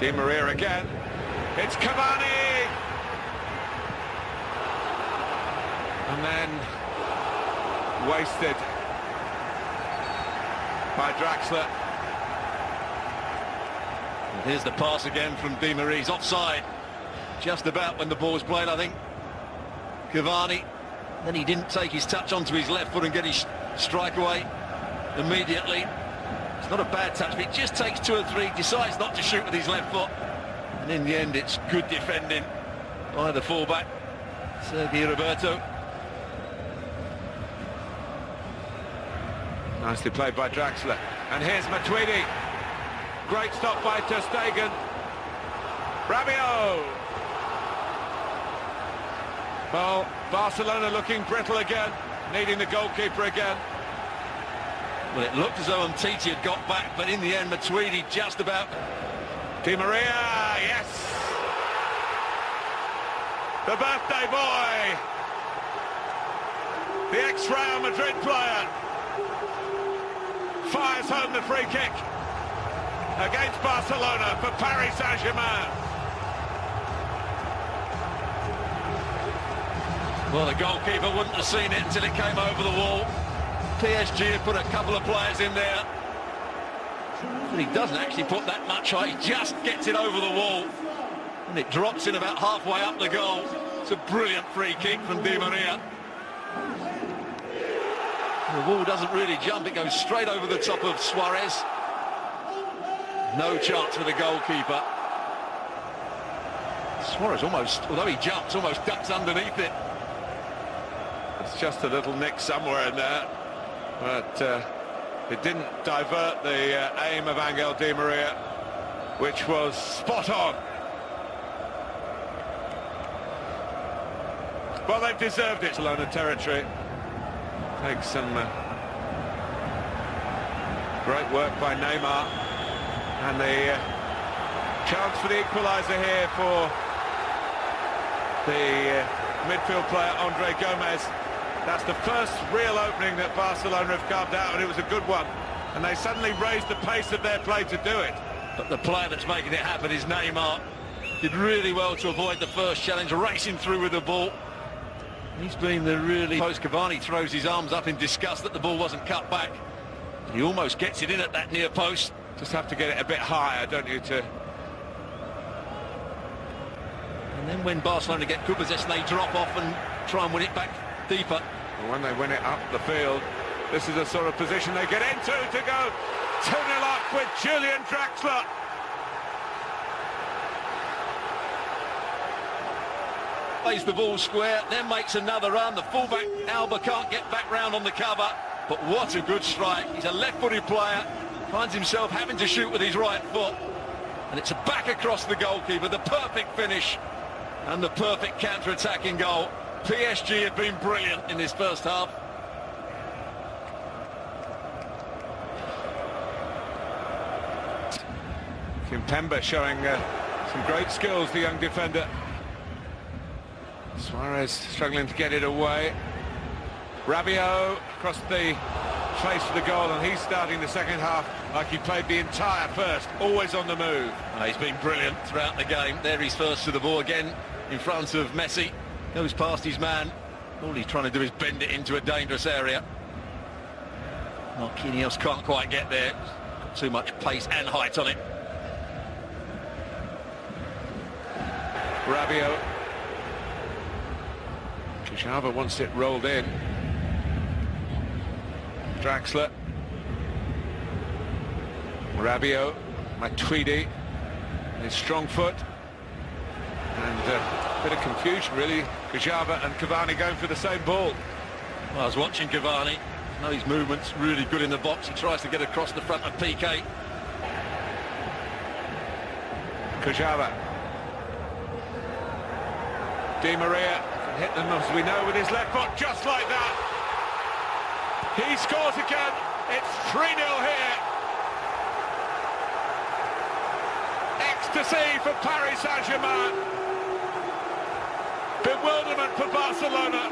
Di Maria again. It's Cavani! And then wasted by Draxler. And here's the pass again from Di Maria. He's offside just about when the ball was played, I think. Cavani. Then he didn't take his touch onto his left foot and get his strike away immediately. It's not a bad touch, but it just takes 2 or 3, decides not to shoot with his left foot. And in the end, it's good defending by the fullback, Sergi Roberto. Nicely played by Draxler. And here's Matuidi. Great stop by Ter Stegen. Rabiot. Well, Barcelona looking brittle again, needing the goalkeeper again. Well, it looked as though Umtiti had got back, but in the end, Matuidi just about. Di Maria, yes! The birthday boy! The ex-Real Madrid player fires home the free kick against Barcelona for Paris Saint-Germain. Well, the goalkeeper wouldn't have seen it until it came over the wall. PSG had put a couple of players in there, but he doesn't actually put that much height. He just gets it over the wall, and it drops in about halfway up the goal. It's a brilliant free kick from Di Maria. The ball doesn't really jump, it goes straight over the top of Suarez. No chance for the goalkeeper. Suarez almost, although he jumps, almost ducks underneath it. It's just a little nick somewhere in there, but it didn't divert the aim of Angel Di Maria, which was spot on. Well, they've deserved it. Barcelona territory. Takes some great work by Neymar, and the chance for the equaliser here for the midfield player Andre Gomez. That's the first real opening that Barcelona have carved out, and it was a good one. And they suddenly raised the pace of their play to do it. But the player that's making it happen is Neymar. Did really well to avoid the first challenge, racing through with the ball. He's been the really... Cavani throws his arms up in disgust that the ball wasn't cut back. He almost gets it in at that near post. Just have to get it a bit higher, don't you, to... And then when Barcelona get good possession, they drop off and try and win it back deeper. And when they win it up the field, this is the sort of position they get into to go 2-0 up with Julian Draxler. Plays the ball square, then makes another run. The fullback, Alba, can't get back round on the cover. But what a good strike. He's a left-footed player, finds himself having to shoot with his right foot. And it's a back across the goalkeeper, the perfect finish and the perfect counter-attacking goal. PSG have been brilliant in this first half. Kimpembe showing some great skills, the young defender. Suarez struggling to get it away. Rabiot across the face of the goal, and he's starting the second half like he played the entire first, always on the move. He's been brilliant throughout the game. There he's first to the ball again in front of Messi. Goes past his man. All he's trying to do is bend it into a dangerous area. Marquinhos can't quite get there. Got too much pace and height on it. Rabiot. Kajava wants it rolled in. Draxler. Rabiot. Matuidi. His strong foot. And a bit of confusion, really. Kajava and Cavani going for the same ball. Well, I was watching Cavani. I know his movement's really good in the box. He tries to get across the front of Piqué. Kajava. Di Maria can hit them, as we know, with his left foot, just like that. He scores again. It's 3-0 here. Ecstasy for Paris Saint-Germain. Bewilderment for Barcelona.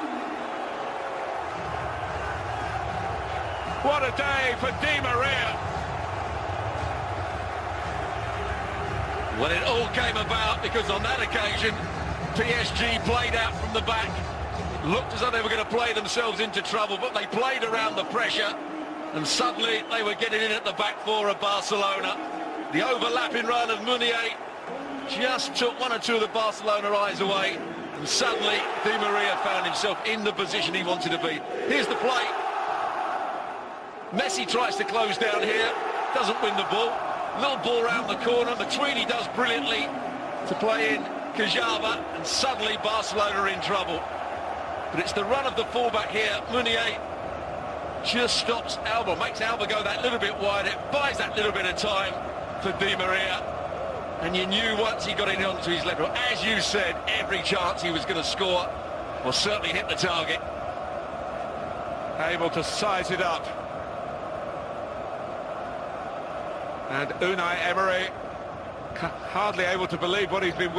What a day for Di Maria. Well, it all came about because on that occasion, PSG played out from the back. Looked as though they were going to play themselves into trouble, but they played around the pressure, and suddenly they were getting in at the back four of Barcelona. The overlapping run of Meunier just took one or two of the Barcelona eyes away, and suddenly Di Maria found himself in the position he wanted to be. Here's the play. Messi tries to close down here, doesn't win the ball. Little ball round the corner. Matuidi does brilliantly to play in Cajava, and suddenly Barcelona are in trouble. But it's the run of the fullback here. Meunier just stops Alba, makes Alba go that little bit wider, buys that little bit of time for Di Maria. And you knew once he got it onto his left, as you said, every chance he was going to score, or certainly hit the target. Able to size it up. And Unai Emery hardly able to believe what he's been,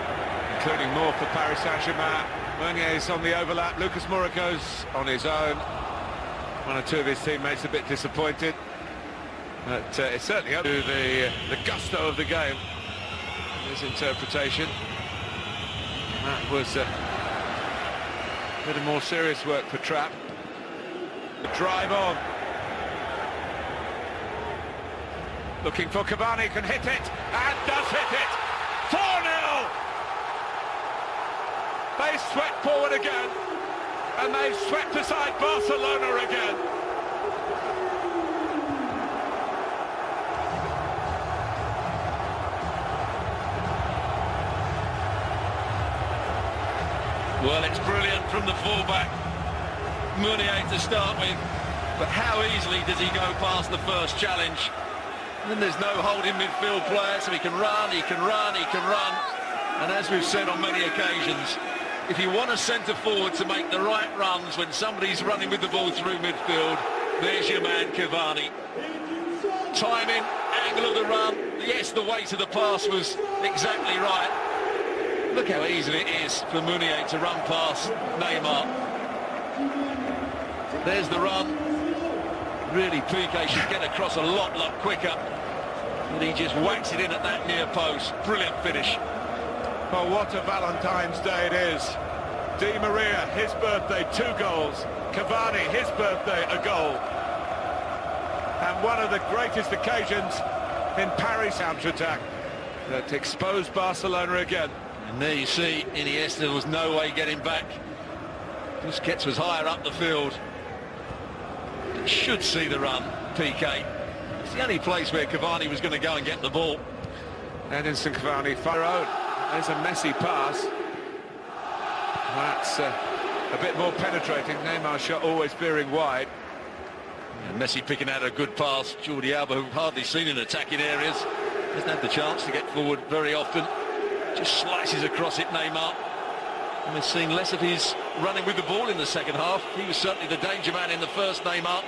including more for Paris Saint-Germain. Meunier's on the overlap, Lucas Moura goes on his own. One or two of his teammates a bit disappointed, but it's certainly up to the gusto of the game, his interpretation. That was a bit of more serious work for Trapp. The drive on. Looking for Cavani, can hit it, and does hit it! 4-0! They swept forward again, and they've swept aside Barcelona again. Well, it's brilliant from the fullback, Meunier to start with, but how easily does he go past the first challenge? And then there's no holding midfield player, so he can run, he can run, he can run. And as we've said on many occasions, if you want a centre-forward to make the right runs when somebody's running with the ball through midfield, there's your man Cavani. Timing, angle of the run, yes, the weight of the pass was exactly right. Look how easy it is for Meunier to run past Neymar. There's the run. Really, Piqué should get across a lot quicker. And he just whacks it in at that near post. Brilliant finish. Well, what a Valentine's Day it is. Di Maria, his birthday, 2 goals. Cavani, his birthday, a goal. And one of the greatest occasions in Paris counter-attack that exposed Barcelona again. And there you see, Iniesta, there was no way getting back. Busquets was higher up the field. Should see the run, Piqué. It's the only place where Cavani was going to go and get the ball. Edinson Cavani, far out. There's a messy pass. That's a bit more penetrating. Neymar's shot always veering wide. And Messi picking out a good pass. Jordi Alba, who hardly seen in attacking areas, hasn't had the chance to get forward very often. Just slices across it, Neymar. And we've seen less of his running with the ball in the second half. He was certainly the danger man in the first, Neymar.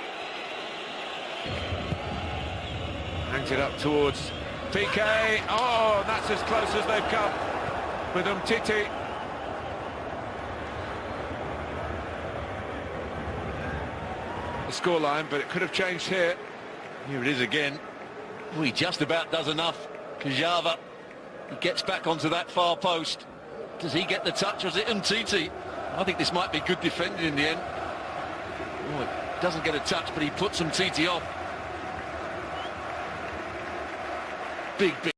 Hangs it up towards Piqué. Oh, that's as close as they've come with Umtiti. The scoreline, but it could have changed here. Here it is again. Oh, he just about does enough. Cajava, he gets back onto that far post. Does he get the touch, or is it Umtiti? I think this might be good defending in the end. Oh, it doesn't get a touch, but he puts Umtiti off. Big